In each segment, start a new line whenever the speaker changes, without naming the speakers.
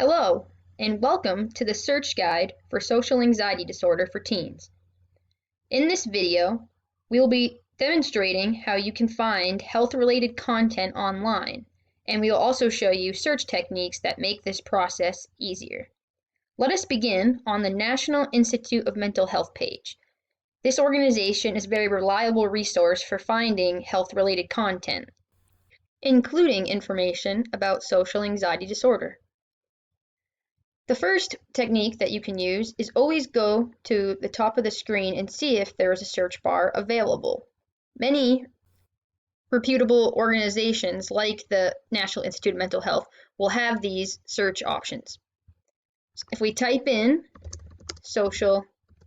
Hello, and welcome to the search guide for social anxiety disorder for teens. In this video, we will be demonstrating how you can find health-related content online, and we will also show you search techniques that make this process easier. Let us begin on the National Institute of Mental Health page. This organization is a very reliable resource for finding health-related content, including information about social anxiety disorder. The first technique that you can use is always go to the top of the screen and see if there is a search bar available. Many reputable organizations like the National Institute of Mental Health will have these search options. If we type in social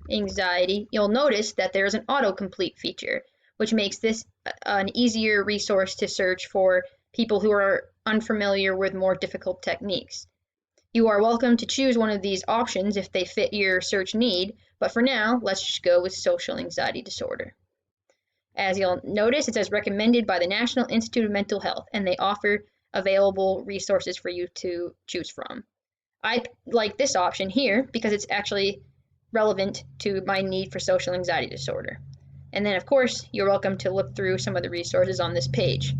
anxiety, you'll notice that there is an autocomplete feature, which makes this an easier resource to search for people who are unfamiliar with more difficult techniques. You are welcome to choose one of these options if they fit your search need, but for now, let's just go with social anxiety disorder. As you'll notice, it says recommended by the National Institute of Mental Health, and they offer available resources for you to choose from. I like this option here because it's actually relevant to my need for social anxiety disorder. And then, of course, you're welcome to look through some of the resources on this page.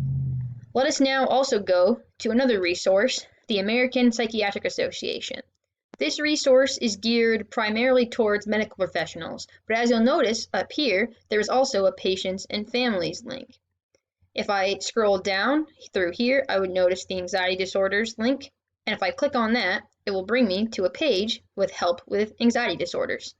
Let us now also go to another resource, the American Psychiatric Association. This resource is geared primarily towards medical professionals, but as you'll notice up here, there is also a patients and families link. If I scroll down through here, I would notice the anxiety disorders link, and if I click on that, it will bring me to a page with help with anxiety disorders.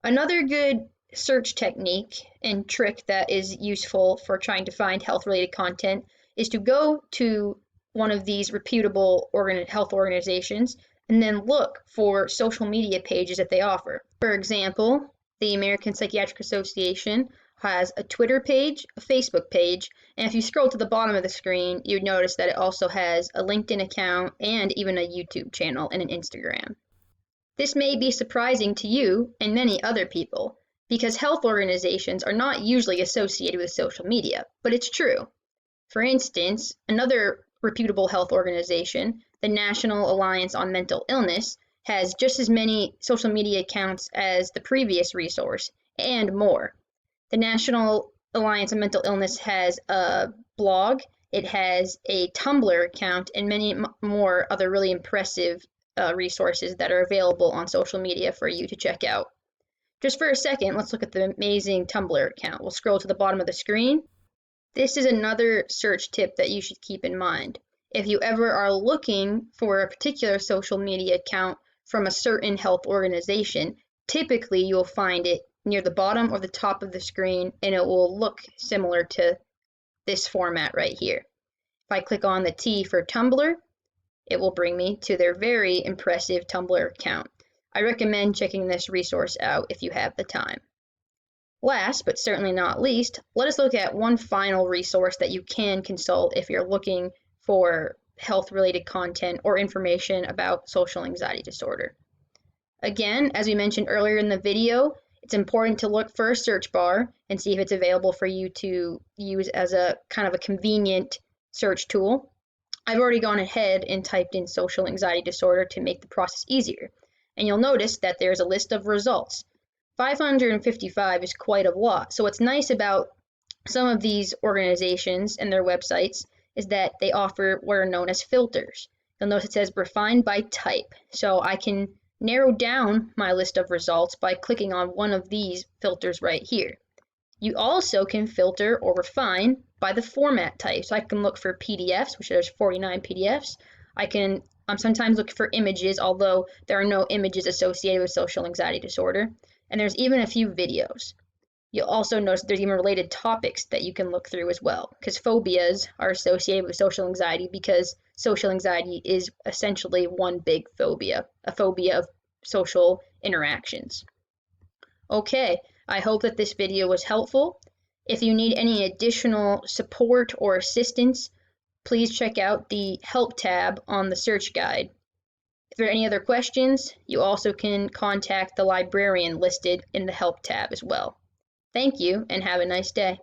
Another good search technique and trick that is useful for trying to find health-related content is to go to one of these reputable health organizations and then look for social media pages that they offer. For example, the American Psychiatric Association has a Twitter page, a Facebook page, and if you scroll to the bottom of the screen, you'd notice that it also has a LinkedIn account and even a YouTube channel and an Instagram. This may be surprising to you and many other people because health organizations are not usually associated with social media, but it's true. For instance, another reputable health organization, the National Alliance on Mental Illness, has just as many social media accounts as the previous resource and more. The National Alliance on Mental Illness has a blog, it has a Tumblr account, and many more other really impressive resources that are available on social media for you to check out. Just for a second, let's look at the amazing Tumblr account. We'll scroll to the bottom of the screen. This is another search tip that you should keep in mind. If you ever are looking for a particular social media account from a certain health organization, typically you'll find it near the bottom or the top of the screen, and it will look similar to this format right here. If I click on the T for Tumblr, it will bring me to their very impressive Tumblr account. I recommend checking this resource out if you have the time. Last, but certainly not least, let us look at one final resource that you can consult if you're looking for health-related content or information about social anxiety disorder. Again, as we mentioned earlier in the video, it's important to look for a search bar and see if it's available for you to use as a kind of a convenient search tool. I've already gone ahead and typed in social anxiety disorder to make the process easier, and you'll notice that there's a list of results. 555 is quite a lot. So what's nice about some of these organizations and their websites is that they offer what are known as filters. You'll notice it says refined by type. So I can narrow down my list of results by clicking on one of these filters right here. You also can filter or refine by the format type. So I can look for PDFs, which there's 49 PDFs. I can sometimes look for images, although there are no images associated with social anxiety disorder. And there's even a few videos. You'll also notice there's even related topics that you can look through as well, because phobias are associated with social anxiety because social anxiety is essentially one big phobia, a phobia of social interactions. Okay, I hope that this video was helpful. If you need any additional support or assistance, please check out the Help tab on the search guide. If there are any other questions, you also can contact the librarian listed in the Help tab as well. Thank you and have a nice day.